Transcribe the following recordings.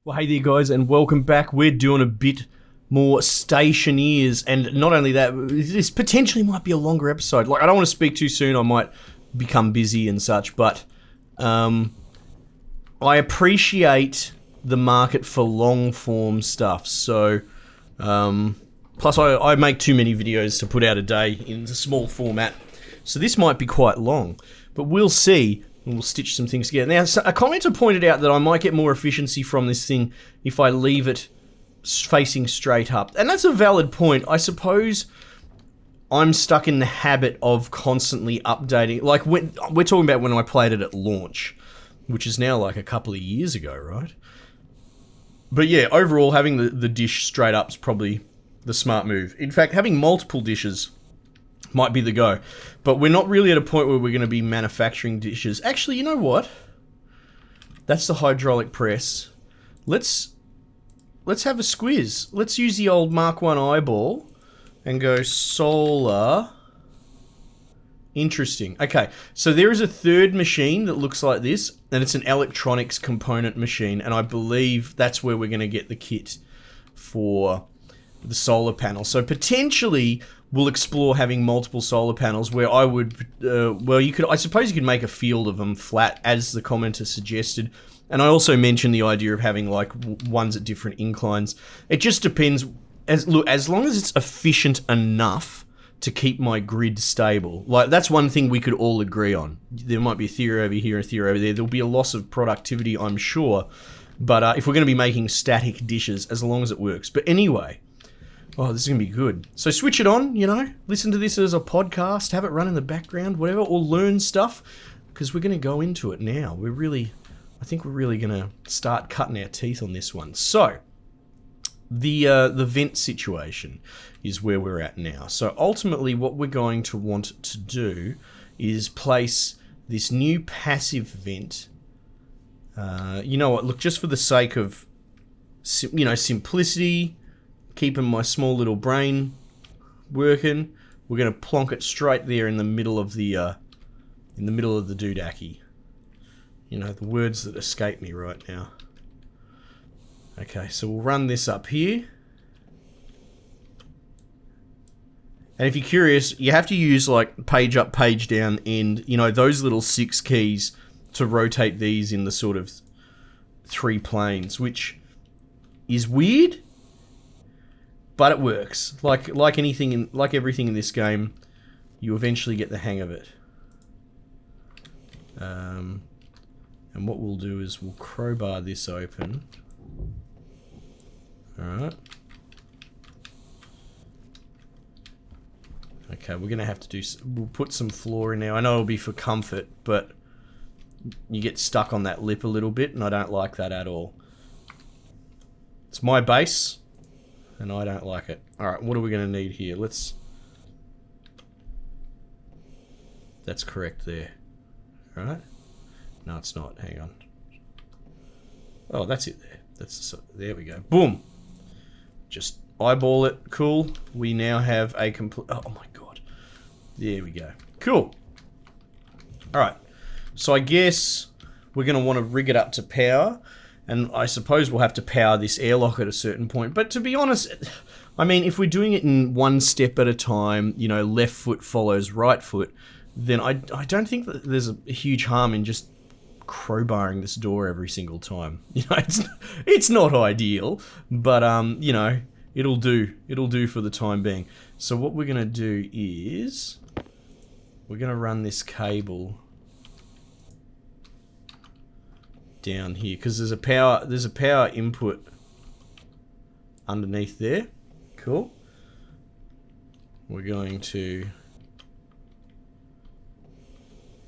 Well, hey there, guys, and welcome back. We're doing a bit more Stationeers, and not only that, this potentially might be a longer episode. Like, I don't want to speak too soon. I might become busy and such, but I appreciate the market for long-form stuff. So, plus I make too many videos to put out a day in a small format, so this might be quite long, but we'll see. And we'll stitch some things together. Now, a commenter pointed out that I might get more efficiency from this thing if I leave it facing straight up. And that's a valid point. I suppose I'm stuck in the habit of constantly updating. Like, we're talking about when I played it at launch, which is now like a couple of years ago, right? But yeah, overall, having the dish straight up is probably the smart move. In fact, having multiple dishes might be the go. But we're not really at a point where we're going to be manufacturing dishes. Actually, you know what? That's the hydraulic press. Let's have a squiz. Let's use the old Mark 1 eyeball and go solar. Interesting. Okay, so there is a third machine that looks like this, and it's an electronics component machine, and I believe that's where we're going to get the kit for the solar panel. So potentially we'll explore having multiple solar panels where I would, I suppose you could make a field of them flat, as the commenter suggested. And I also mentioned the idea of having like ones at different inclines. It just depends. As long as it's efficient enough to keep my grid stable. Like, that's one thing we could all agree on. There might be a theory over here, a theory over there. There'll be a loss of productivity, I'm sure. But if we're going to be making static dishes, as long as it works. But anyway. Oh, this is going to be good. So switch it on, you know, listen to this as a podcast, have it run in the background, whatever, or learn stuff, because we're going to go into it now. I think we're really going to start cutting our teeth on this one. So, the vent situation is where we're at now. So ultimately what we're going to want to do is place this new passive vent. You know what, look, just for the sake of, simplicity, keeping my small little brain working, we're going to plonk it straight there in the middle of the doodacky. You know, the words that escape me right now. Okay, so we'll run this up here. And if you're curious, you have to use like page up, page down, and you know, those little 6 keys to rotate these in the sort of 3 planes, which is weird. But it works. Like everything in this game, you eventually get the hang of it. And what we'll do is we'll crowbar this open. Alright. Okay, we're going to have to we'll put some floor in there. I know it'll be for comfort, but you get stuck on that lip a little bit, and I don't like that at all. It's my base. And I don't like it. Alright, what are we going to need here? That's correct there. Alright? No, it's not. Hang on. Oh, that's it there. There we go. Boom! Just eyeball it. Cool. We now have a complete... Oh my god. There we go. Cool. Alright. So I guess we're going to want to rig it up to power. And I suppose we'll have to power this airlock at a certain point. But to be honest, I mean, if we're doing it in one step at a time, you know, left foot follows right foot, then I don't think that there's a huge harm in just crowbarring this door every single time. You know, it's not ideal, but you know, it'll do. It'll do for the time being. So what we're gonna do is we're gonna run this cable down here, because there's a power input underneath there. Cool. We're going to,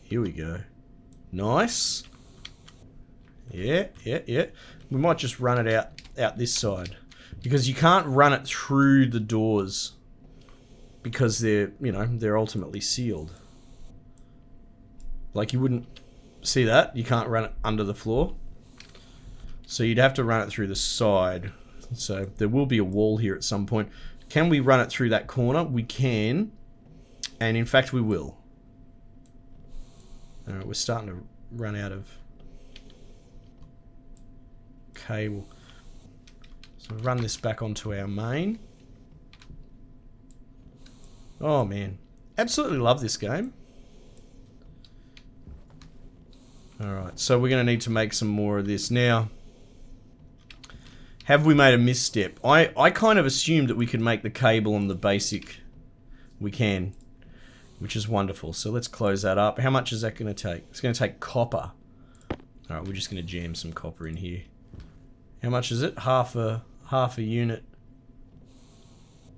here we go. Nice. Yeah. We might just run it out this side, because you can't run it through the doors because they're ultimately sealed. Like, you wouldn't see that? You can't run it under the floor. So you'd have to run it through the side. So there will be a wall here at some point. Can we run it through that corner? We can. And in fact, we will. Alright, we're starting to run out of cable. So run this back onto our main. Oh man, absolutely love this game. Alright, so we're going to need to make some more of this. Now, have we made a misstep? I kind of assumed that we could make the cable on the basic. We can, which is wonderful. So let's close that up. How much is that going to take? It's going to take copper. Alright, we're just going to jam some copper in here. How much is it? Half a unit.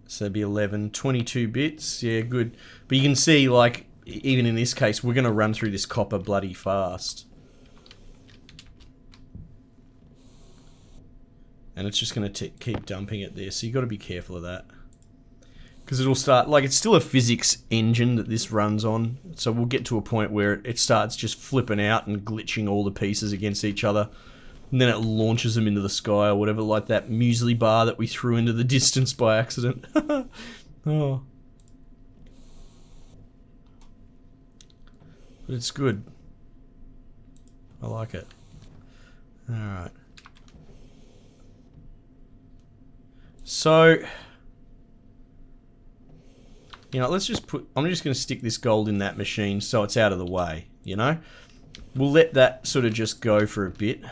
So that'd be 11, 22 bits. Yeah, good. But you can see, like, even in this case, we're going to run through this copper bloody fast. And it's just going to keep dumping it there. So you've got to be careful of that. Because it'll start, like, it's still a physics engine that this runs on. So we'll get to a point where it starts just flipping out and glitching all the pieces against each other. And then it launches them into the sky or whatever, like that muesli bar that we threw into the distance by accident. Oh. But it's good. I like it. Alright. So, you know, let's just put, I'm just going to stick this gold in that machine so it's out of the way, you know? We'll let that sort of just go for a bit.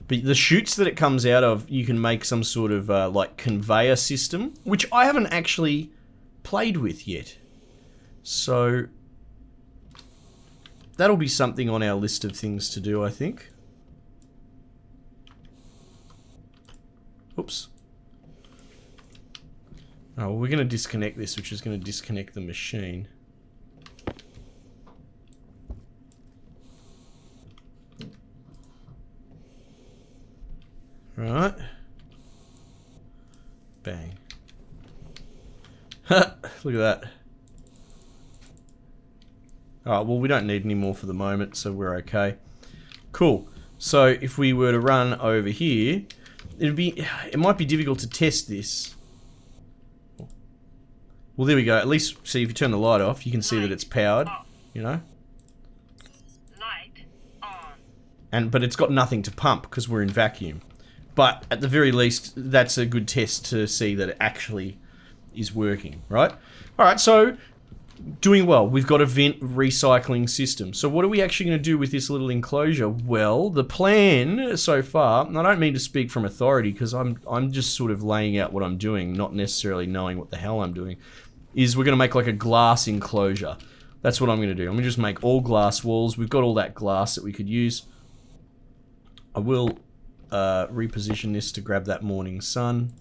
But the chutes that it comes out of, you can make some sort of, like, conveyor system, which I haven't actually played with yet. So, that'll be something on our list of things to do, I think. Oops. Oh, well, we're going to disconnect this, which is going to disconnect the machine. Right. Bang. Look at that. Alright, well, we don't need any more for the moment, so we're okay. Cool. So, if we were to run over here, it might be difficult to test this. Well, there we go. At least, see, if you turn the light off, you can see that it's powered, you know? Light on. But it's got nothing to pump, because we're in vacuum. But, at the very least, that's a good test to see that it actually is working, right? Alright, so, doing well. We've got a vent recycling system. So what are we actually going to do with this little enclosure? Well, the plan so far, and I don't mean to speak from authority because I'm just sort of laying out what I'm doing, not necessarily knowing what the hell I'm doing, is we're going to make like a glass enclosure. That's what I'm going to do. I'm going to just make all glass walls. We've got all that glass that we could use. I will reposition this to grab that morning sun.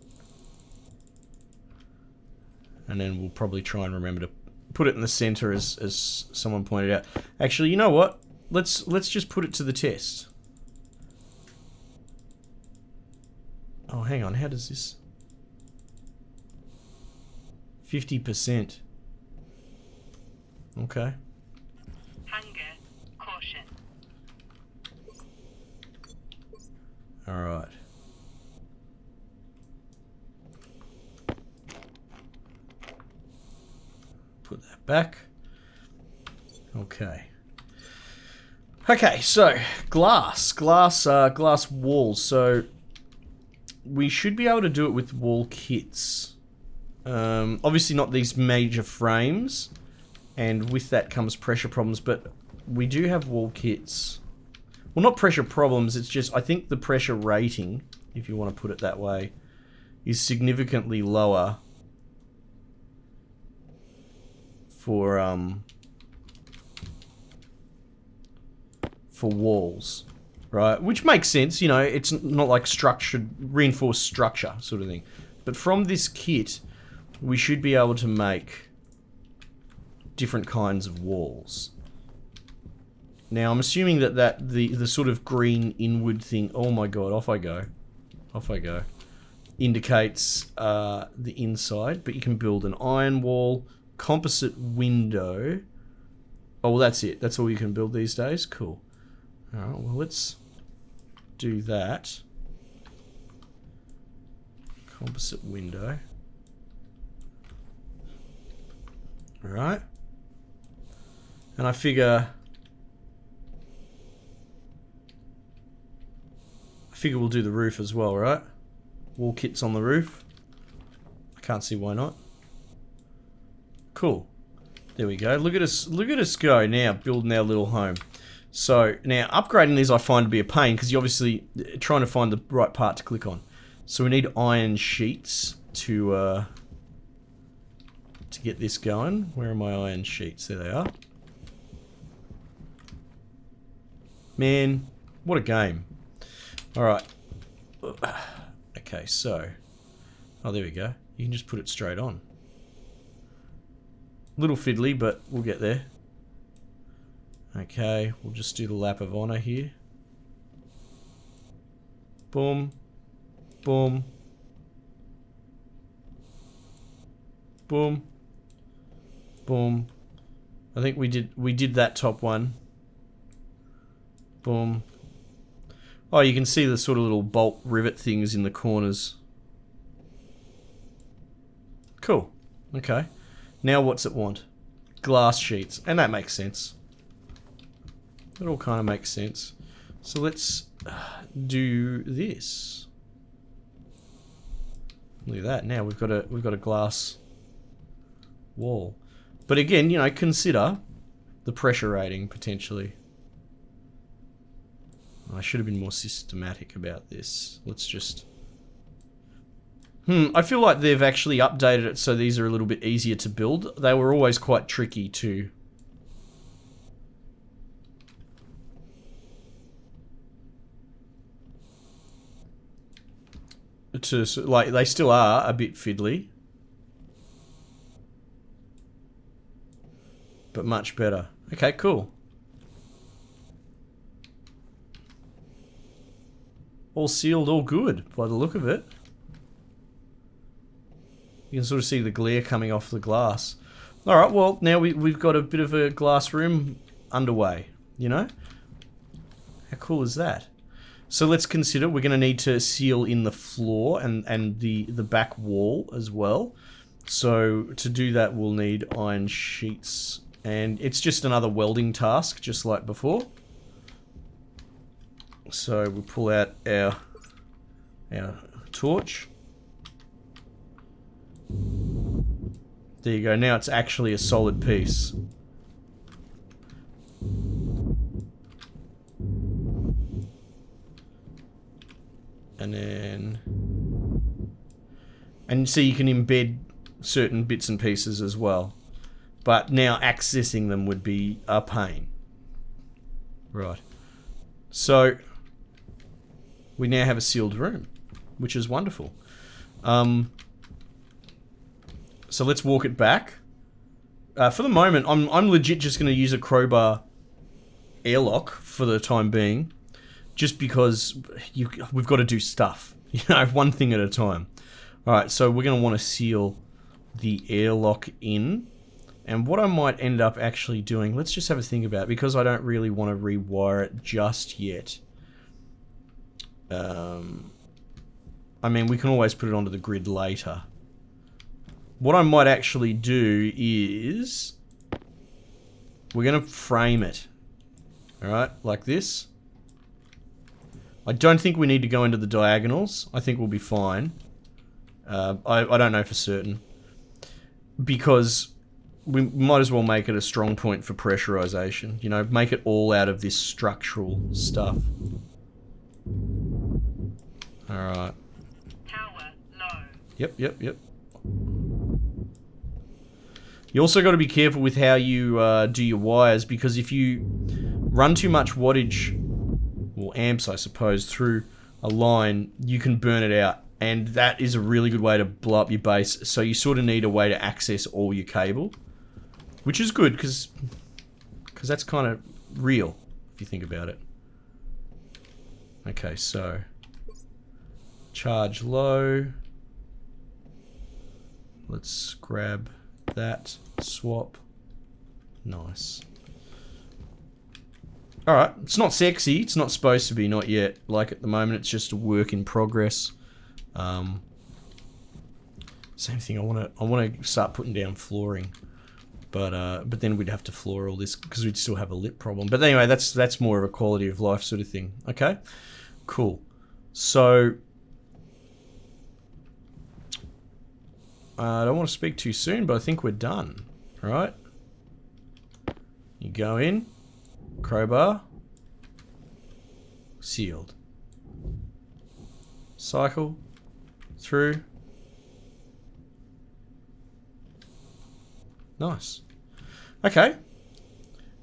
And then we'll probably try and remember to put it in the center as someone pointed out. Actually, you know what? Let's just put it to the test. Oh, hang on. How does this? 50%. Okay. Hunger. Caution. All right. Put that back. Okay. Okay, so glass walls. So we should be able to do it with wall kits. Obviously not these major frames, and with that comes pressure problems, but we do have wall kits. Well, not pressure problems, it's just I think the pressure rating, if you want to put it that way, is significantly lower for walls, right? Which makes sense, you know, it's not like structured, reinforced structure sort of thing. But from this kit, we should be able to make different kinds of walls. Now, I'm assuming that the sort of green inward thing, oh my god, off I go. Off I go. Indicates the inside, but you can build an iron wall, composite window. Oh, well, that's it. That's all you can build these days. Cool. Alright, well, let's do that. Composite window. Alright. And I figure we'll do the roof as well, right? Wall kits on the roof. I can't see why not. Cool. There we go. Look at us go now, building our little home. So now upgrading these I find to be a pain because you're obviously trying to find the right part to click on. So we need iron sheets to get this going. Where are my iron sheets? There they are. Man, what a game. Alright. Okay, so... Oh, there we go. You can just put it straight on. Little fiddly, but we'll get there. Okay, we'll just do the lap of honor here. Boom. Boom. Boom. Boom. I think we did that top one. Boom. Oh, you can see the sort of little bolt rivet things in the corners. Cool. Okay. Now what's it want? Glass sheets. And that makes sense. It all kind of makes sense. So let's do this. Look at that. Now we've got a glass wall. But again, you know, consider the pressure rating potentially. I should have been more systematic about this. Let's just... I feel like they've actually updated it so these are a little bit easier to build. They were always quite tricky to... like, they still are a bit fiddly. But much better. Okay, cool. All sealed, all good, by the look of it. You can sort of see the glare coming off the glass. Alright, well, now we've got a bit of a glass room underway, you know? How cool is that? So let's consider, we're going to need to seal in the floor and the back wall as well. So to do that, we'll need iron sheets. And it's just another welding task, just like before. So we'll pull out our torch. There you go. Now it's actually a solid piece. And then... And so you can embed certain bits and pieces as well. But now accessing them would be a pain. Right. So... we now have a sealed room, which is wonderful. So let's walk it back. For the moment, I'm legit just going to use a crowbar airlock for the time being, just because we've got to do stuff, you know, one thing at a time. All right, so we're going to want to seal the airlock in, and what I might end up actually doing, let's just have a think about it, because I don't really want to rewire it just yet. I mean, we can always put it onto the grid later. What I might actually do is... we're going to frame it. Alright, like this. I don't think we need to go into the diagonals. I think we'll be fine. I don't know for certain. Because we might as well make it a strong point for pressurization. You know, make it all out of this structural stuff. Alright. Power low. Yep. You also got to be careful with how you do your wires, because if you run too much wattage, or amps I suppose, through a line, you can burn it out. And that is a really good way to blow up your base, so you sort of need a way to access all your cable. Which is good, because that's kind of real, if you think about it. Okay, so... charge low. Let's grab that. Swap. Nice. Alright, it's not sexy. It's not supposed to be, not yet. Like, at the moment, it's just a work in progress. Same thing, I want to start putting down flooring. But then we'd have to floor all this, because we'd still have a lip problem. But anyway, that's more of a quality of life sort of thing. Okay? Cool. So... I don't want to speak too soon, but I think we're done. Right? You go in, crowbar, sealed. Cycle, through. Nice. Okay.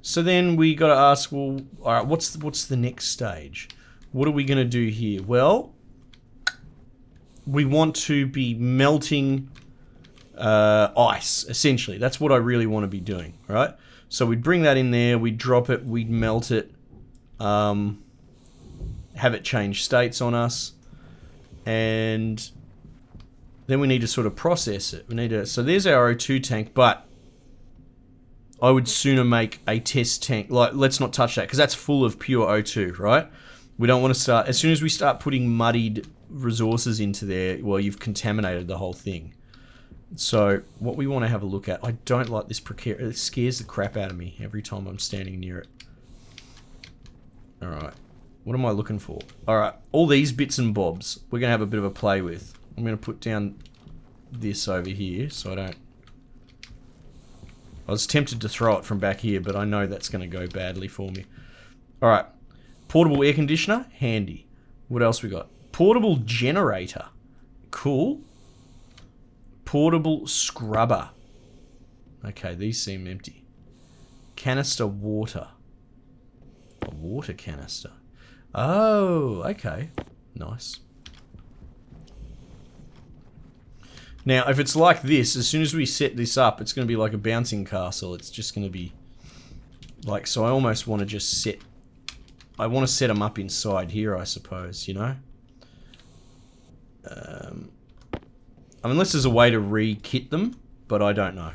So then we got to ask, well, all right, what's the next stage? What are we going to do here? Well, we want to be melting ice, essentially. That's what I really want to be doing, right? So we'd bring that in there, we'd drop it, we'd melt it, have it change states on us, and then we need to sort of process it. We need to, so there's our O2 tank, but I would sooner make a test tank. Like, let's not touch that, because that's full of pure O2, right? We don't want to start, as soon as we start putting muddied resources into there, well, you've contaminated the whole thing. So what we want to have a look at, I don't like this precarious, it scares the crap out of me every time I'm standing near it. Alright, what am I looking for? Alright, all these bits and bobs, we're going to have a bit of a play with. I'm going to put down this over here, so I don't... I was tempted to throw it from back here, but I know that's going to go badly for me. Alright, portable air conditioner, handy. What else we got? Portable generator, cool. Portable scrubber. Okay, these seem empty. Canister water. A water canister. Oh, okay. Nice. Now, if it's like this, as soon as we set this up, it's going to be like a bouncing castle. It's just going to be like, so I almost want to just set... I want to set them up inside here, I suppose, you know? I mean, unless there's a way to re-kit them, but I don't know.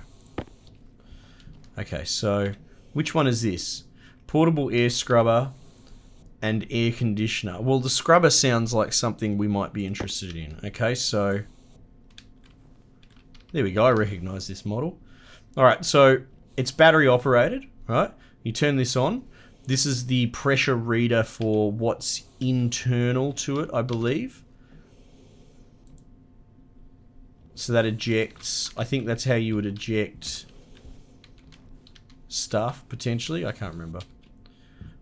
Okay, so which one is this? Portable air scrubber and air conditioner. Well, the scrubber sounds like something we might be interested in. Okay, so there we go. I recognize this model. All right, so it's battery operated, right? You turn this on. This is the pressure reader for what's internal to it, I believe. So that ejects, I think that's how you would eject stuff, potentially. I can't remember.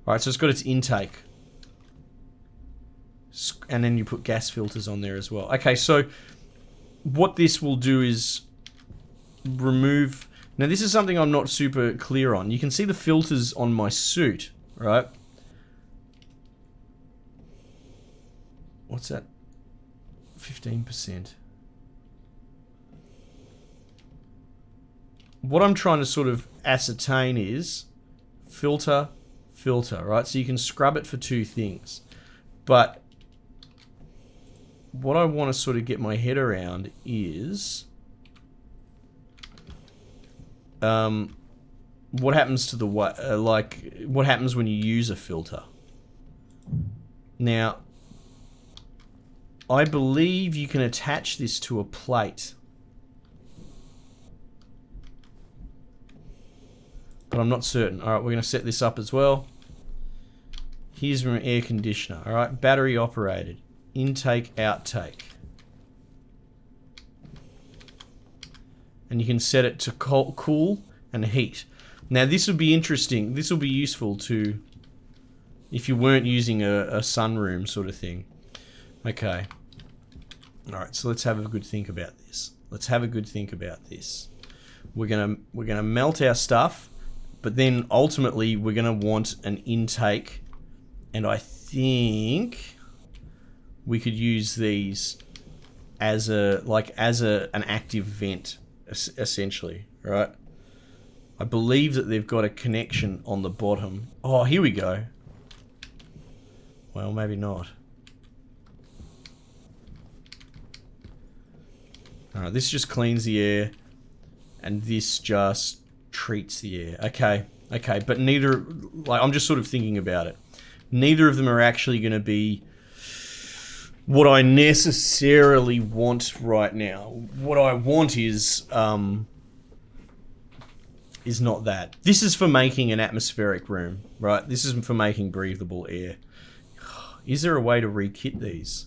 Alright, so it's got its intake. And then you put gas filters on there as well. Okay, so what this will do is remove... Now this is something I'm not super clear on. You can see the filters on my suit, right? What's that? 15%. What I'm trying to sort of ascertain is filter, filter, right? So you can scrub it for two things. But what I want to sort of get my head around is what happens to the what happens when you use a filter. Now, I believe you can attach this to a plate. But I'm not certain. Alright, we're going to set this up as well. Here's an air conditioner. Alright, battery operated. Intake, outtake. And you can set it to cool and heat. Now this would be interesting. This will be useful to if you weren't using a sunroom sort of thing. Okay. Alright, so let's have a good think about this. Let's have a good think about this. We're gonna melt our stuff. But then ultimately we're going to want an intake, and I think we could use these as an active vent, essentially, right? I believe that they've got a connection on the bottom. Oh, here we go. Well, maybe not. Alright, this just cleans the air, and this just treats the air. Okay, okay, but neither, like, I'm just sort of thinking about it. Neither of them are actually going to be what I necessarily want right now. What I want is not that. This is for making an atmospheric room, right? This is for making breathable air. Is there a way to re-kit these?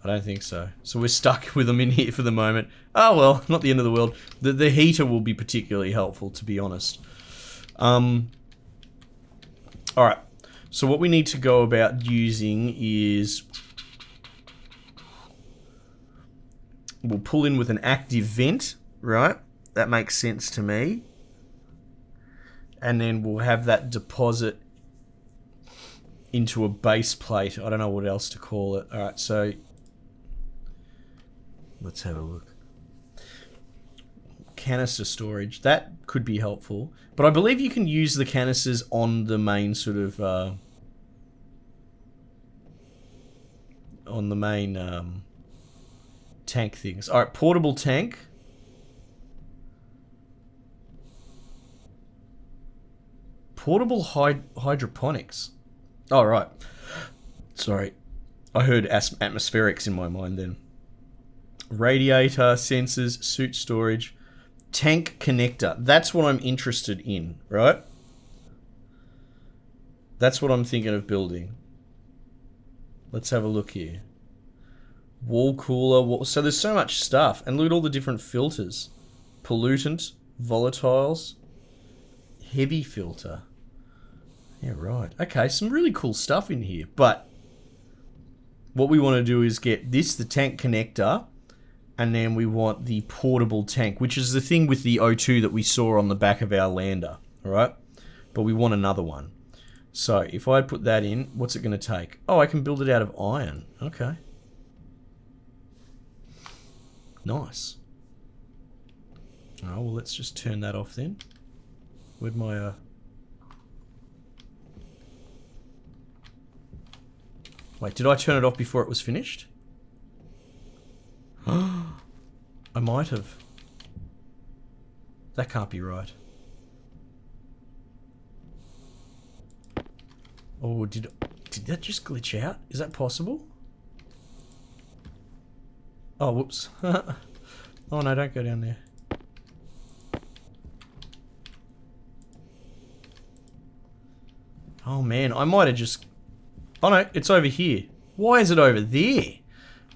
I don't think so. So we're stuck with them in here for the moment. Oh well, not the end of the world. The heater will be particularly helpful, to be honest. Alright. So what we need to go about using is... we'll pull in with an active vent, right? That makes sense to me. And then we'll have that deposit into a base plate. I don't know what else to call it. Alright, so... let's have a look. Canister storage. That could be helpful. But I believe you can use the canisters on the main sort of... on the main tank things. Alright, portable tank. Portable hydroponics. Oh, right. Sorry. I heard atmospherics in my mind then. Radiator, sensors, suit storage, tank connector. That's what I'm interested in, right? That's what I'm thinking of building. Let's have a look here. Wall cooler. So there's so much stuff. And look at all the different filters. Pollutant, volatiles, heavy filter. Yeah, right. Okay, some really cool stuff in here. But what we want to do is get this, the tank connector, and then we want the portable tank, which is the thing with the O2 that we saw on the back of our lander, alright? But we want another one. So, if I put that in, what's it going to take? Oh, I can build it out of iron. Okay. Nice. Oh, well, let's just turn that off then. Where'd my... Wait, did I turn it off before it was finished? I might have. That can't be right. Oh, did that just glitch out? Is that possible? Oh, whoops. Oh no, don't go down there. Oh man, I might have just... Oh no, it's over here. Why is it over there?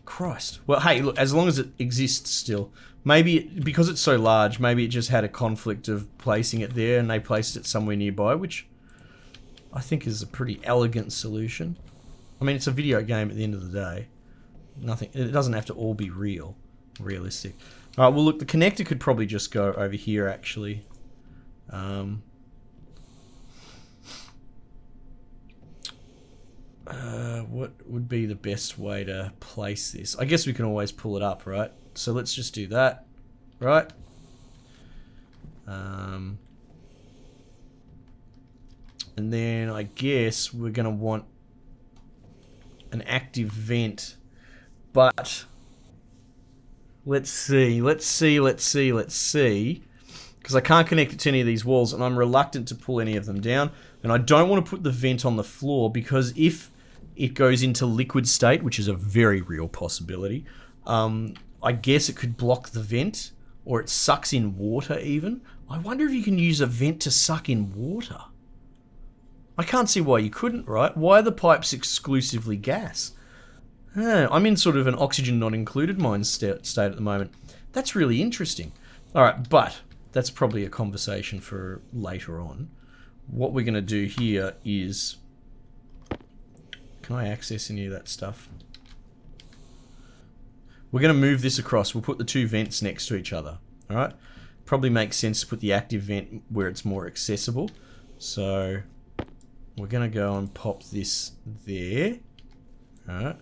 Christ. Well, hey, look, as long as it exists still. Maybe, because it's so large, maybe it just had a conflict of placing it there and they placed it somewhere nearby, which I think is a pretty elegant solution. I mean, it's a video game at the end of the day. Nothing, it doesn't have to all be realistic. Alright, well look, the connector could probably just go over here actually. What would be the best way to place this? I guess we can always pull it up, right? So let's just do that, right? And then I guess we're gonna want an active vent, but let's see, because I can't connect it to any of these walls and I'm reluctant to pull any of them down, and I don't want to put the vent on the floor because if it goes into liquid state, which is a very real possibility, I guess it could block the vent, or it sucks in water even. I wonder if you can use a vent to suck in water. I can't see why you couldn't, right? Why are the pipes exclusively gas? I'm in sort of an oxygen not included mind state at the moment. That's really interesting. Alright, but that's probably a conversation for later on. What we're going to do here is... Can I access any of that stuff? We're going to move this across. We'll put the two vents next to each other. Alright? Probably makes sense to put the active vent where it's more accessible. So... we're going to go and pop this there. Alright.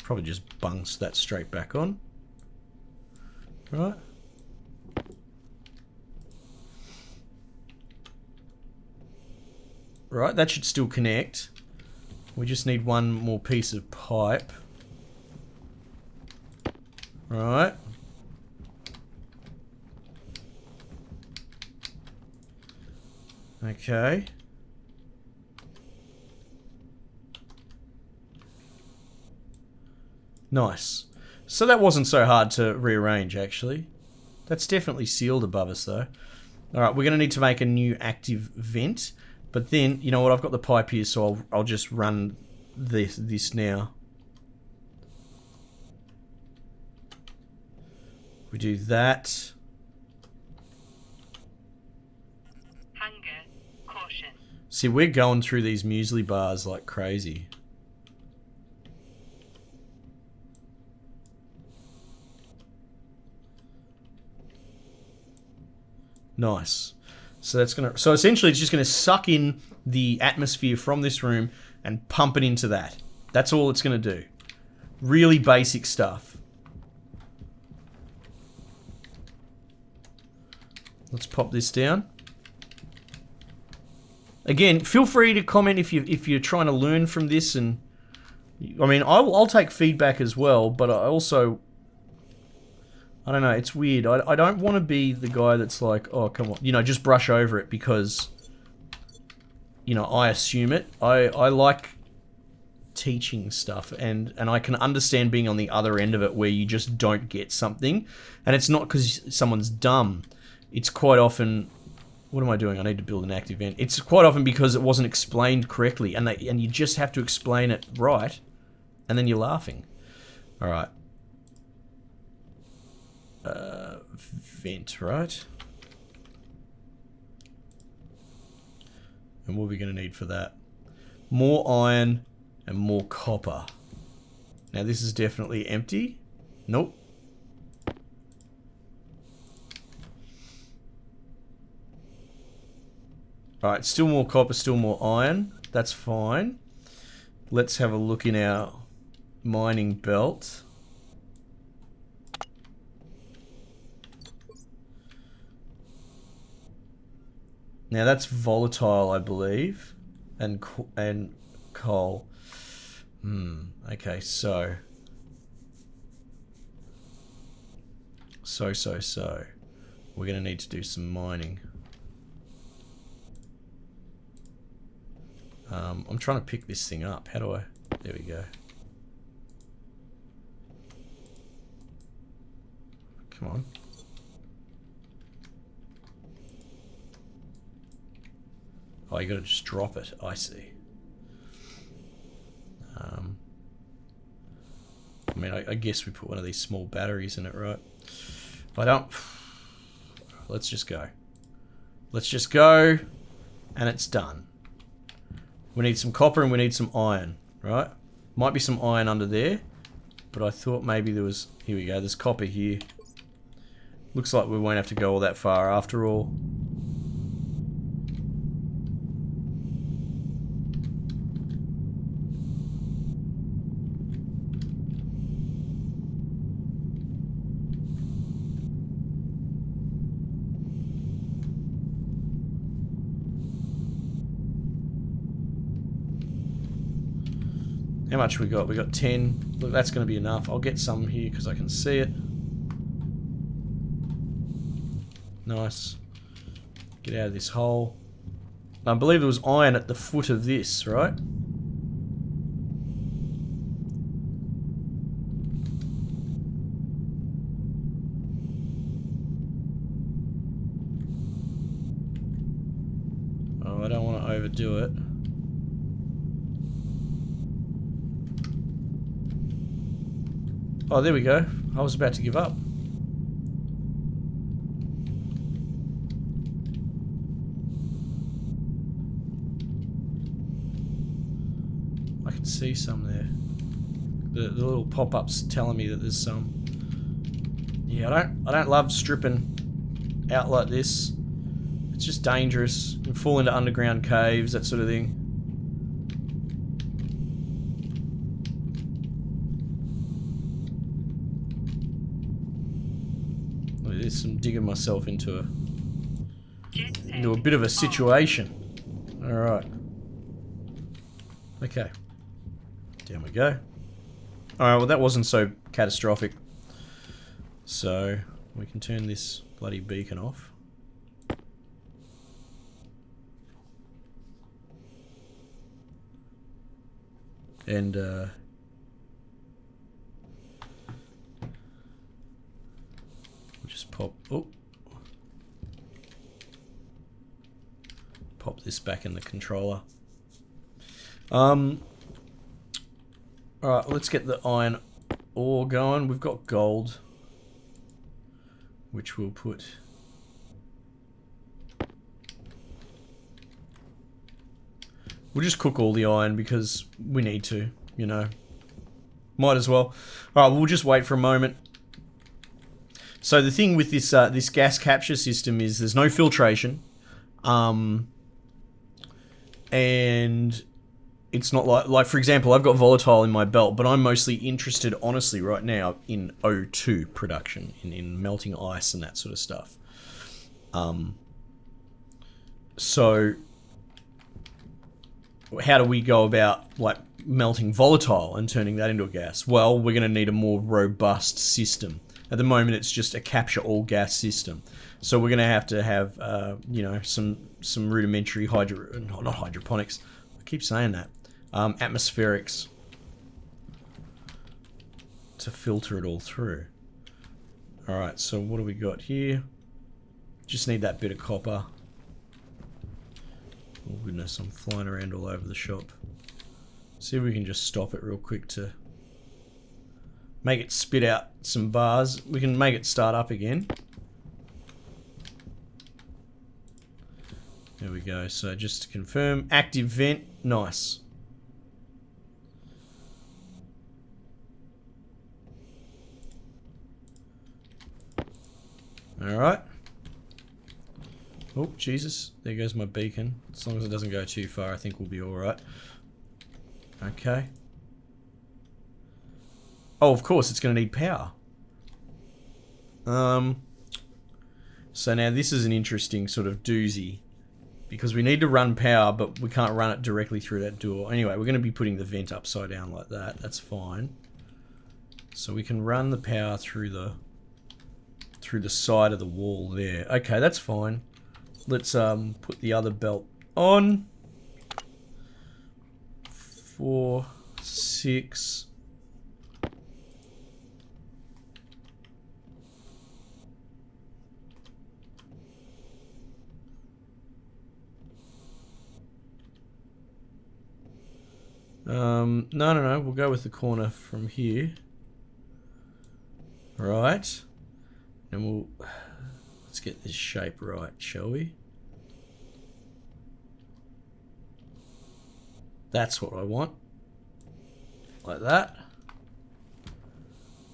Probably just bungs that straight back on. Right. Right, that should still connect. We just need one more piece of pipe. Right. Okay. Nice. So that wasn't so hard to rearrange, actually. That's definitely sealed above us, though. Alright, we're going to need to make a new active vent. But then, you know what, I've got the pipe here, so I'll just run this now. We do that. Hunger. Caution. See, we're going through these muesli bars like crazy. Nice. So that's gonna. So essentially, it's just gonna suck in the atmosphere from this room and pump it into that. That's all it's gonna do. Really basic stuff. Let's pop this down. Again, feel free to comment if you're trying to learn from this, and I mean, I'll take feedback as well. But I also, I don't know, it's weird. I don't want to be the guy that's like, oh, come on, you know, just brush over it because, you know, I assume it. I like teaching stuff, and I can understand being on the other end of it where you just don't get something, and it's not because someone's dumb. It's quite often, what am I doing? I need to build an active event. It's quite often because it wasn't explained correctly, and you just have to explain it right, and then you're laughing. All right. Vent, right? And what are we going to need for that? More iron and more copper. Now this is definitely empty. Nope. Alright, still more copper, still more iron. That's fine. Let's have a look in our mining belt. Now that's volatile, I believe, and coal. Okay, so. We're gonna need to do some mining. I'm trying to pick this thing up. How do I? There we go. Come on. Oh, you gotta just drop it. I see. I mean, I guess we put one of these small batteries in it, right? I don't... Let's just go. Let's just go, and it's done. We need some copper and we need some iron, right? Might be some iron under there, but I thought maybe there was... Here we go, there's copper here. Looks like we won't have to go all that far after all. How much we got? We got 10. Look, that's going to be enough. I'll get some here because I can see it. Nice. Get out of this hole. I believe there was iron at the foot of this, right? Oh, I don't want to overdo it. Oh, there we go. I was about to give up. I can see some there. The little pop-ups telling me that there's some. Yeah, I don't love stripping out like this. It's just dangerous. You can fall into underground caves, that sort of thing. I'm digging myself into a bit of a situation. Alright. Okay. Down we go. Alright, well that wasn't so catastrophic. So, we can turn this bloody beacon off. And, just pop this back in the controller. Alright, let's get the iron ore going. We've got gold. which we'll put... We'll just cook all the iron because we need to, you know. Might as well. Alright, we'll just wait for a moment. So the thing with this this gas capture system is there's no filtration. And it's not like for example, I've got volatile in my belt, but I'm mostly interested, honestly, right now in O2 production, in melting ice and that sort of stuff. So how do we go about like melting volatile and turning that into a gas? Well, we're going to need a more robust system. At the moment, it's just a capture all gas system. So we're going to have you know, some rudimentary not hydroponics. I keep saying that. Atmospherics to filter it all through. All right. So what do we got here? Just need that bit of copper. Oh goodness, I'm flying around all over the shop. See if we can just stop it real quick to make it spit out some bars. We can make it start up again. There we go. So just to confirm, active vent, nice. Alright. Oh, Jesus. There goes my beacon. As long as it doesn't go too far, I think we'll be alright. Okay. Oh, of course, it's going to need power. So now this is an interesting sort of doozy. Because we need to run power, but we can't run it directly through that door. Anyway, we're going to be putting the vent upside down like that. That's fine. So we can run the power through the side of the wall there. Okay, that's fine. Let's put the other belt on. 4, 6. No, we'll go with the corner from here. Right. And let's get this shape right, shall we? That's what I want. Like that.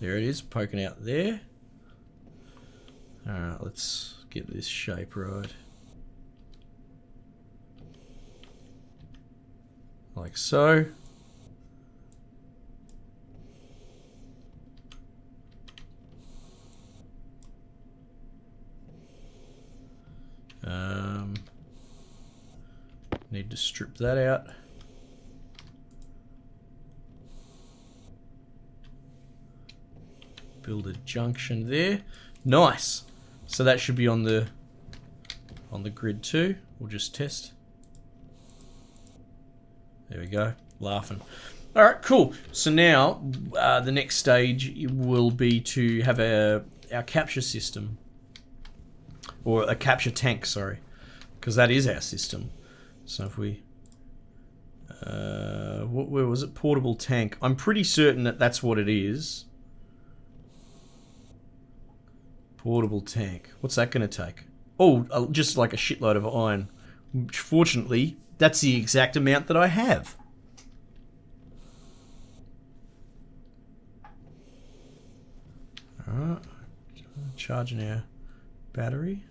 There it is, poking out there. Alright, let's get this shape right. Like so. Need to strip that out. Build a junction there. Nice. So that should be on the grid too. We'll just test. There we go. Laughing. All right, cool. So now the next stage will be to have our capture system, or a capture tank. Sorry, because that is our system. So if we, where was it? Portable tank. I'm pretty certain that that's what it is. Portable tank. What's that going to take? Oh, just like a shitload of iron. Fortunately, that's the exact amount that I have. Alright. Charging our battery.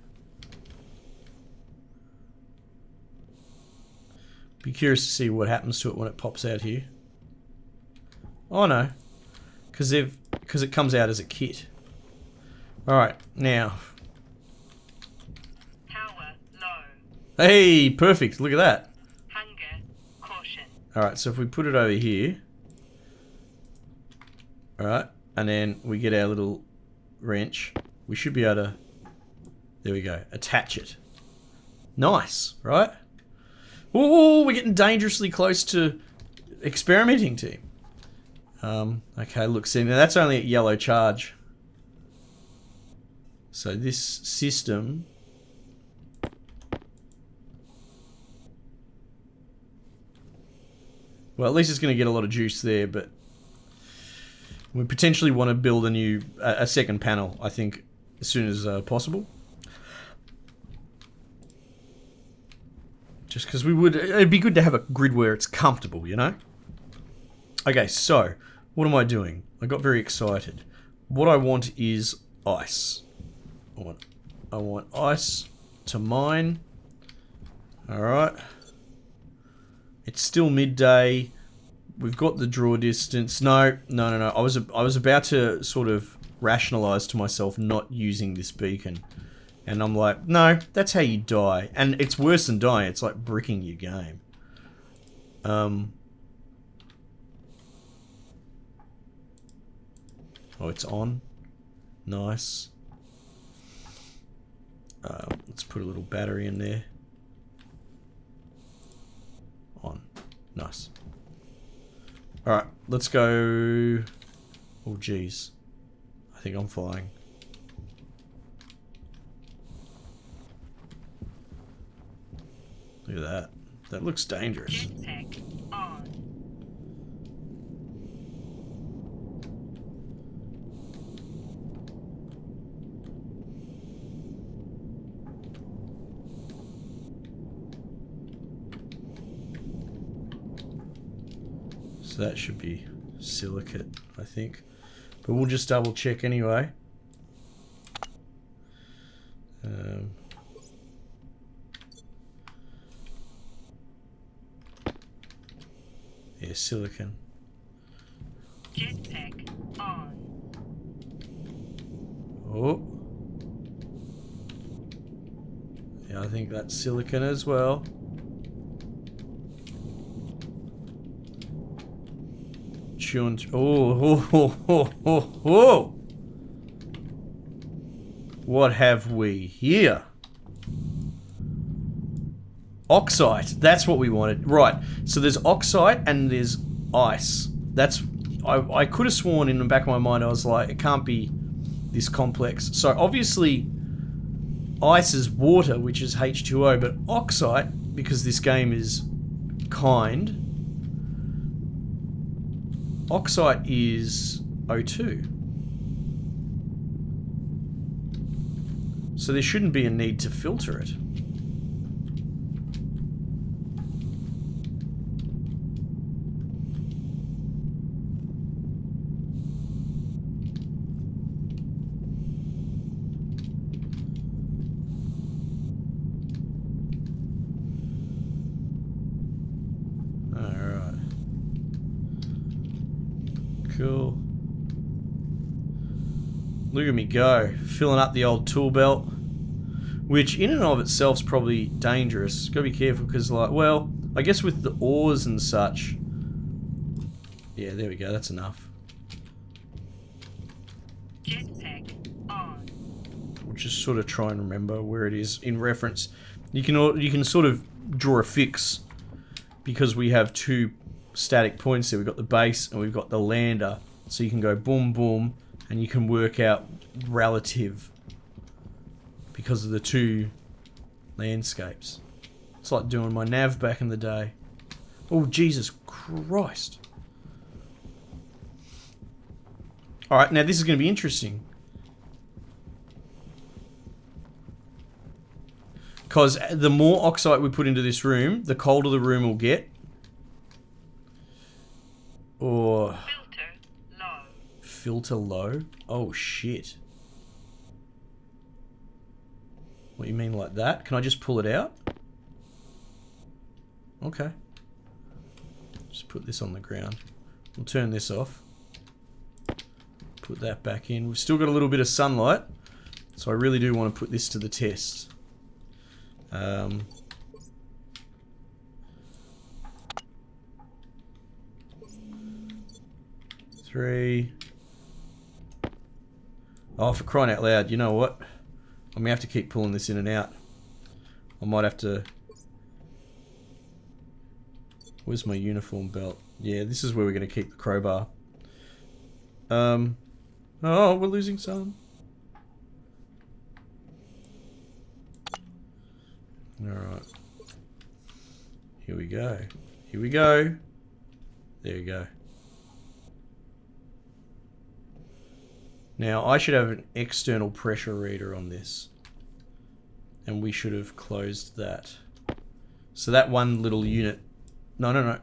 Be curious to see what happens to it when it pops out here. Oh no. Because it comes out as a kit. Alright, now. Power low. Hey, perfect. Look at that. Hunger, caution. Alright, so if we put it over here. Alright, and then we get our little wrench. We should be able to, there we go, attach it. Nice, right? Ooh, we're getting dangerously close to experimenting, team. Okay, look, see, now that's only at yellow charge. So this system... Well, at least it's going to get a lot of juice there, but... We potentially want to build a second panel, I think, as soon as possible. Just because it'd be good to have a grid where it's comfortable, you know? Okay, so, what am I doing? I got very excited. What I want is ice. I want ice to mine. Alright. It's still midday. We've got the draw distance. No. I was about to sort of rationalize to myself not using this beacon. And I'm like, no, that's how you die. And it's worse than dying. It's like bricking your game. Oh, it's on. Nice. Let's put a little battery in there. On. Nice. Alright, let's go... Oh, geez. I think I'm flying. Look at that. That looks dangerous. Jetpack on. So that should be silicate, I think. But we'll just double check anyway. Yeah, silicon. Jetpack on. Oh. Yeah, I think that's silicon as well. Oh. What have we here? Oxide. That's what we wanted. Right. So there's oxide and there's ice. That's... I could have sworn in the back of my mind, I was like, it can't be this complex. So obviously, ice is water, which is H2O, but oxide, because this game is kind, oxide is O2. So there shouldn't be a need to filter it. Cool. Look at me go, filling up the old tool belt, which in and of itself is probably dangerous. Gotta be careful because, like, well, I guess with the ores and such. Yeah, there we go. That's enough. Jetpack on. We'll just sort of try and remember where it is in reference. You can sort of draw a fix because we have two static points there. We've got the base and we've got the lander, so you can go boom boom and you can work out relative because of the two landscapes. It's like doing my nav back in the day. Oh, Jesus Christ. Alright, now this is going to be interesting, because the more oxide we put into this room, the colder the room will get. Or Filter low. filter low? Oh shit. What you mean like that? Can I just pull it out? Okay. Just put this on the ground. We'll turn this off. Put that back in. We've still got a little bit of sunlight, so I really do want to put this to the test. 3. Oh, for crying out loud, you know what? I'm gonna have to keep pulling this in and out. I might have to... Where's my uniform belt? Yeah, this is where we're gonna keep the crowbar. Oh, we're losing some. Alright. Here we go. Here we go. There we go. Now, I should have an external pressure reader on this. And we should have closed that. So that one little unit... No.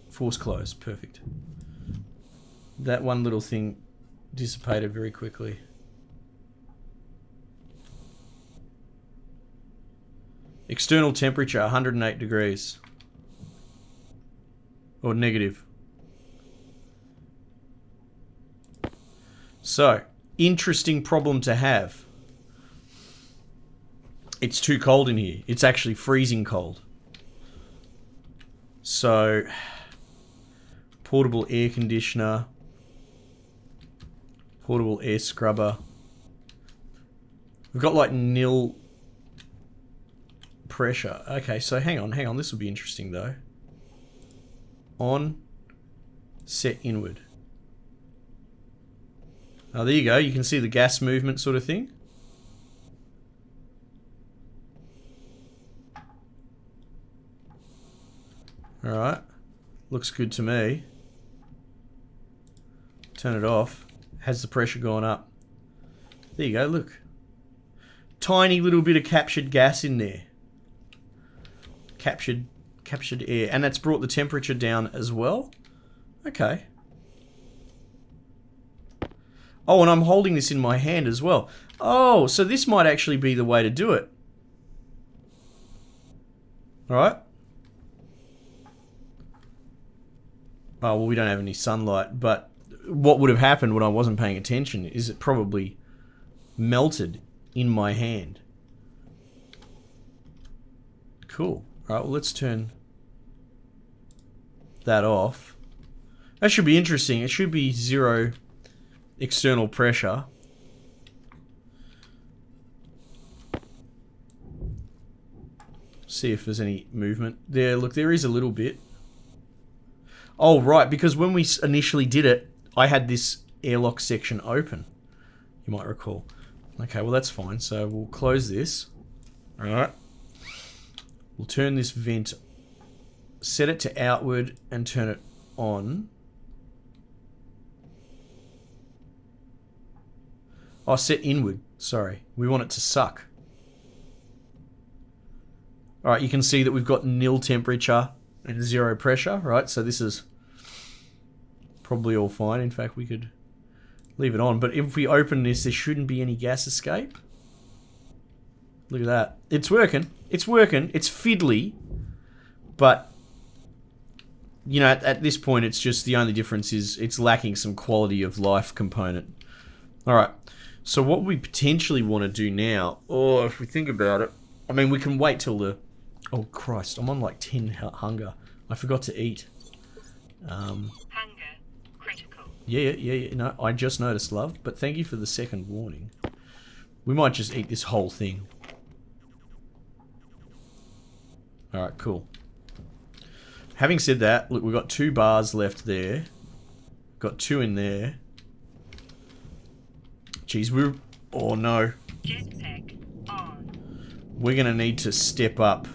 Force close. Perfect. That one little thing dissipated very quickly. External temperature, 108 degrees. Or negative. So, interesting problem to have. It's too cold in here. It's actually freezing cold. So, portable air conditioner, portable air scrubber. We've got like nil pressure. Okay, so hang on. This will be interesting though. On, set inward. Oh, there you go. You can see the gas movement sort of thing. Alright. Looks good to me. Turn it off. Has the pressure gone up? There you go, look. Tiny little bit of captured gas in there. Captured air. And that's brought the temperature down as well. Okay. Oh, and I'm holding this in my hand as well. Oh, so this might actually be the way to do it. Alright. Oh, well, we don't have any sunlight, but what would have happened when I wasn't paying attention is it probably melted in my hand. Cool. Alright, well, let's turn that off. That should be interesting. It should be 0 external pressure. See if there's any movement. There, look, there is a little bit. Oh, right, because when we initially did it, I had this airlock section open. You might recall. Okay, well, that's fine. So we'll close this. Alright. We'll turn this vent, set it to outward, and turn it on. Oh, set inward. Sorry. We want it to suck. Alright, you can see that we've got nil temperature and 0 pressure, right? So this is probably all fine. In fact, we could leave it on. But if we open this, there shouldn't be any gas escape. Look at that. It's working. It's working. It's fiddly. But, you know, at this point, it's just the only difference is it's lacking some quality of life component. Alright. So what we potentially want to do now, or if we think about it, I mean, we can wait till the... Oh, Christ. I'm on like 10 hunger. I forgot to eat. Hunger critical. Yeah. No, I just noticed, love. But thank you for the second warning. We might just eat this whole thing. Alright, cool. Having said that, look, we've got 2 bars left there. Got 2 in there. Jeez, we're... Oh, no. Jetpack on. We're going to need to step up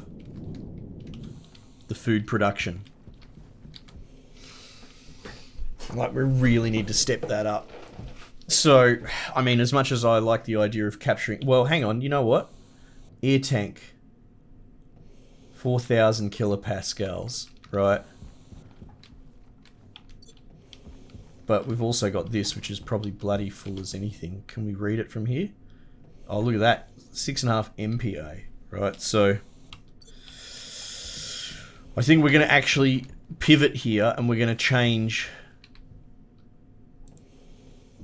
the food production. Like, we really need to step that up. So, I mean, as much as I like the idea of capturing... Well, hang on, you know what? Air tank. 4,000 kilopascals, right? But we've also got this, which is probably bloody full as anything. Can we read it from here? Oh, look at that. 6.5 MPa, right? So, I think we're going to actually pivot here, and we're going to change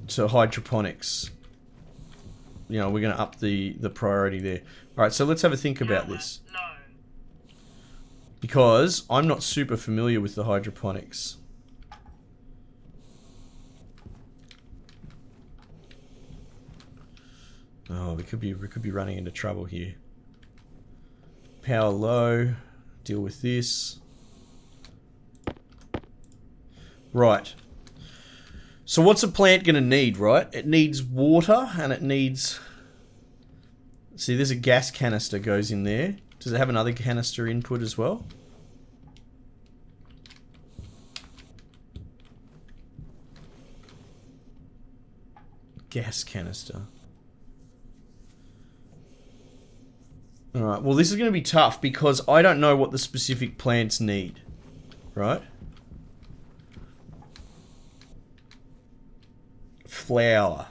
to hydroponics. You know, we're going to up the priority there. Alright, so let's have a think about this. Low. Because I'm not super familiar with the hydroponics. Oh, we could be running into trouble here. Power low. Deal with this. Right. So what's a plant going to need, right? It needs water and it needs... See, there's a gas canister goes in there. Does it have another canister input as well? gas canister. Alright, well this is going to be tough because I don't know what the specific plants need. Right? Flower.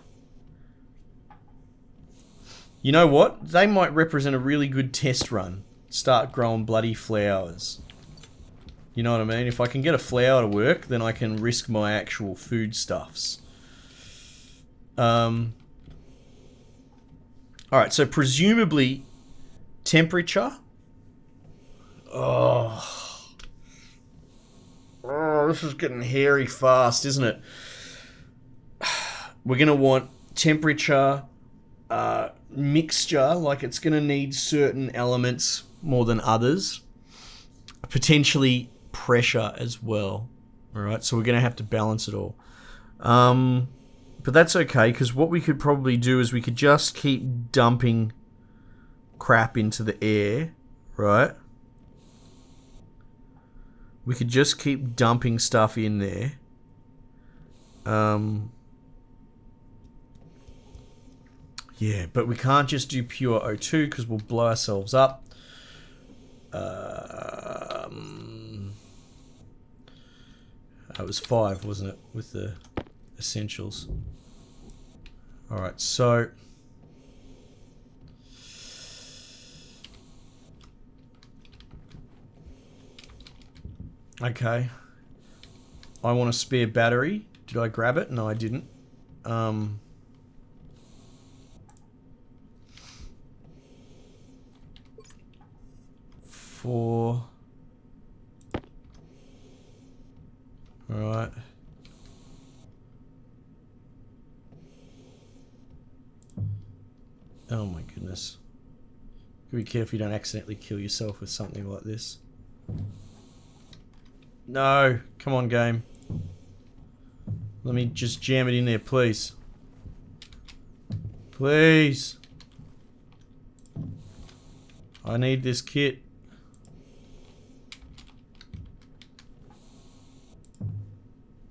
You know what? They might represent a really good test run. Start growing bloody flowers. You know what I mean? If I can get a flower to work, then I can risk my actual foodstuffs. Alright, so presumably temperature. Oh, this is getting hairy fast, isn't it? We're going to want temperature, mixture, like it's going to need certain elements more than others. Potentially pressure as well. Alright, so we're going to have to balance it all. But that's okay, because what we could probably do is we could just keep dumping crap into the air, right? We could just keep dumping stuff in there. Yeah, but we can't just do pure O2 because we'll blow ourselves up. It was 5, wasn't it, with the essentials? Alright, so... Okay. I want a spare battery. Did I grab it? No, I didn't. Four. Alright. Oh my goodness. Be careful you don't accidentally kill yourself with something like this. No, come on game. Let me just jam it in there, please. Please. I need this kit.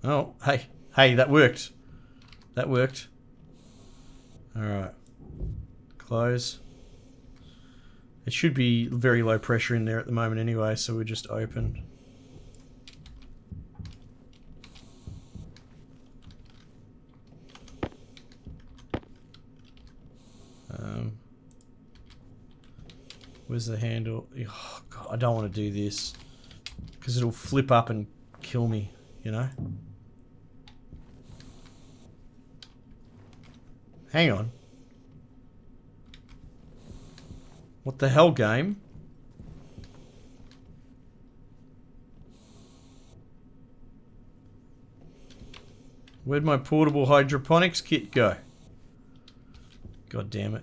Oh, hey. Hey, that worked. That worked. Alright. Close. It should be very low pressure in there at the moment anyway, so we're just open. Where's the handle? Oh, God, I don't want to do this. Because it'll flip up and kill me, you know? Hang on. What the hell, game? Where'd my portable hydroponics kit go? God damn it.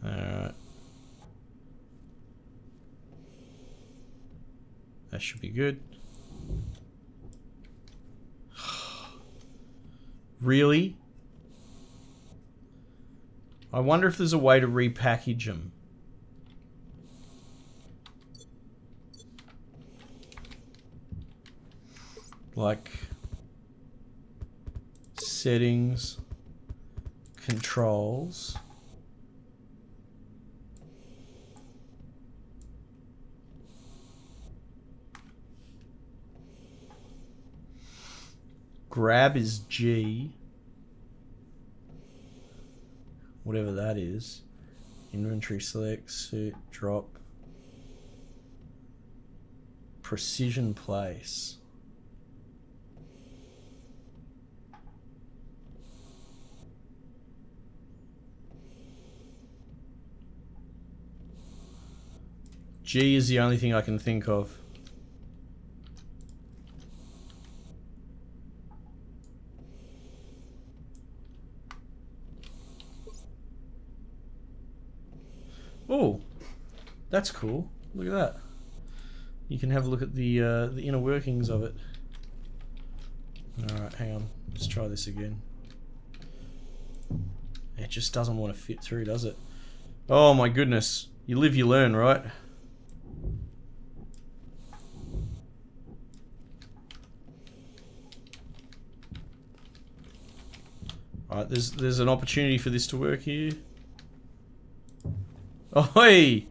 Alright. That should be good. Really? I wonder if there's a way to repackage them. Like settings, controls. Grab is G. Whatever that is. Inventory select, suit, drop. Precision place. G is the only thing I can think of. Oh, that's cool. Look at that. You can have a look at the inner workings of it. Alright, hang on. Let's try this again. It just doesn't want to fit through, does it? Oh my goodness. You live, you learn, right? Alright, there's an opportunity for this to work here. Oh, hey!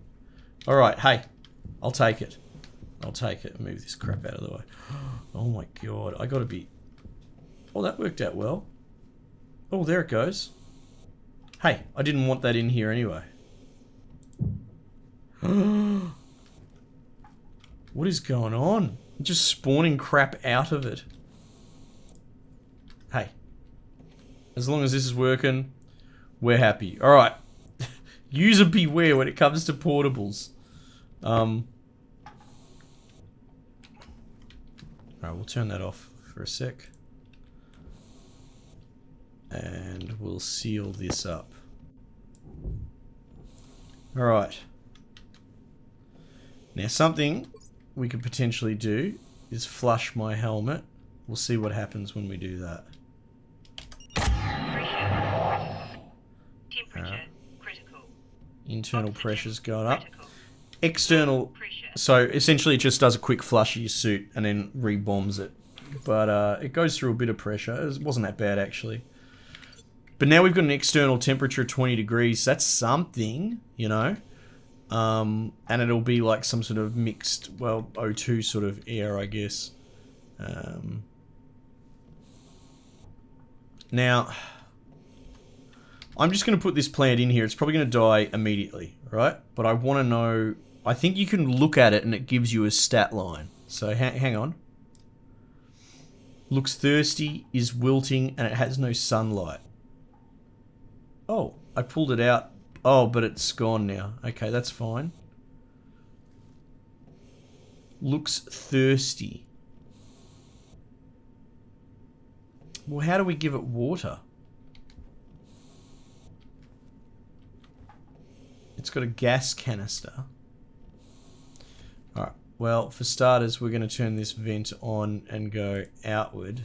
Alright, hey. I'll take it. I'll take it. Move this crap out of the way. Oh my god, I gotta be... Oh, that worked out well. Oh, there it goes. Hey, I didn't want that in here anyway. What is going on? I'm just spawning crap out of it. Hey. As long as this is working, we're happy. Alright. User beware when it comes to portables. Alright, we'll turn that off for a sec. And we'll seal this up. Alright. Now something we could potentially do is flush my helmet. We'll see what happens when we do that. Temperature critical. Internal pressure's going up. Critical. External... Pressure. So essentially it just does a quick flush of your suit and then rebombs it. But it goes through a bit of pressure. It wasn't that bad actually. But now we've got an external temperature of 20 degrees. That's something, you know. And it'll be like some sort of mixed, well, O2 sort of air, I guess. Now, I'm just going to put this plant in here. It's probably going to die immediately, right? But I want to know... I think you can look at it and it gives you a stat line. So hang on. Looks thirsty, is wilting, and it has no sunlight. Oh, I pulled it out. Oh, but it's gone now. Okay, that's fine. Looks thirsty. Well, how do we give it water? It's got a gas canister. Alright, well, for starters, we're going to turn this vent on and go outward.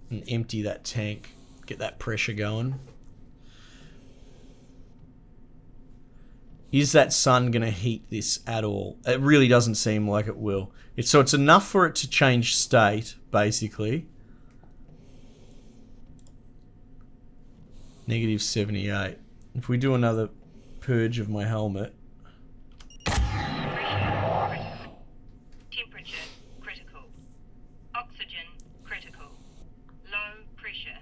And empty that tank. Get that pressure going. Is that sun going to heat this at all? It really doesn't seem like it will. So it's enough for it to change state, basically. Negative 78. If we do another purge of my helmet. Temperature critical. Oxygen critical. Low pressure.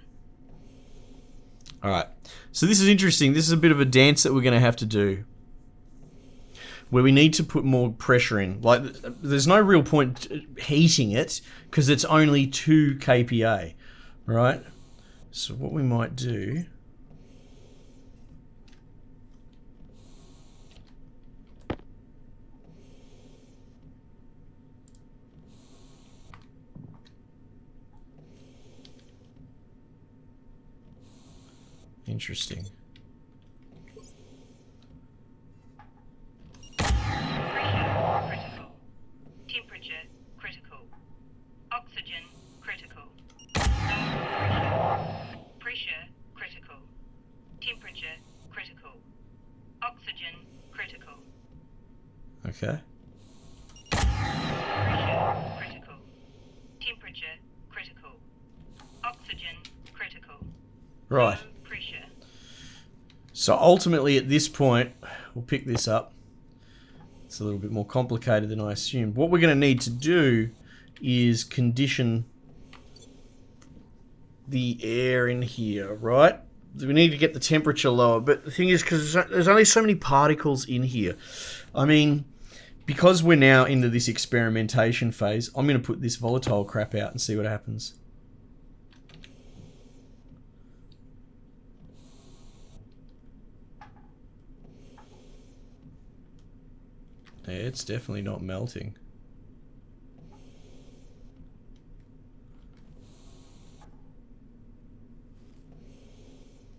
Alright. So this is interesting. This is a bit of a dance that we're going to have to do. Where we need to put more pressure in. Like, there's no real point heating it, because it's only 2 kPa. Right? So what we might do... Interesting. Critical. Temperature critical. Oxygen critical. Pressure critical. Temperature critical. Oxygen critical. Okay. Pressure critical. Temperature critical. Oxygen critical. Right. Low pressure. So ultimately at this point, we'll pick this up. It's a little bit more complicated than I assumed. What we're going to need to do is condition the air in here, right? We need to get the temperature lower. But the thing is, because there's only so many particles in here. I mean, because we're now into this experimentation phase, I'm going to put this volatile crap out and see what happens. Yeah, it's definitely not melting.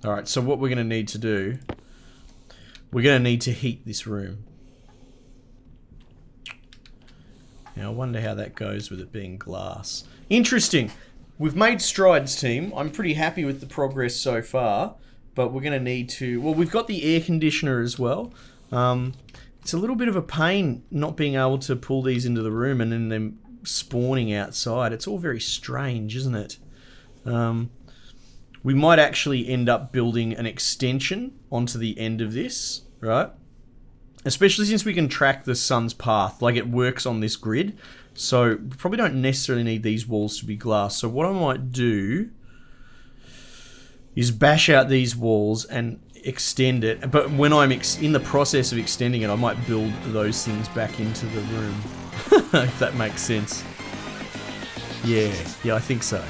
Alright, so what we're going to need to do, we're going to need to heat this room. Now I wonder how that goes with it being glass. Interesting. We've made strides, team. I'm pretty happy with the progress so far, but we're going to need to... Well, we've got the air conditioner as well. It's a little bit of a pain not being able to pull these into the room and then them spawning outside. It's all very strange, isn't it? We might actually end up building an extension onto the end of this, right? Especially since we can track the sun's path, like it works on this grid. So we probably don't necessarily need these walls to be glass. So what I might do is bash out these walls and extend it. But when I'm in the process of extending it, I might build those things back into the room. If that makes sense. Yeah, I think so.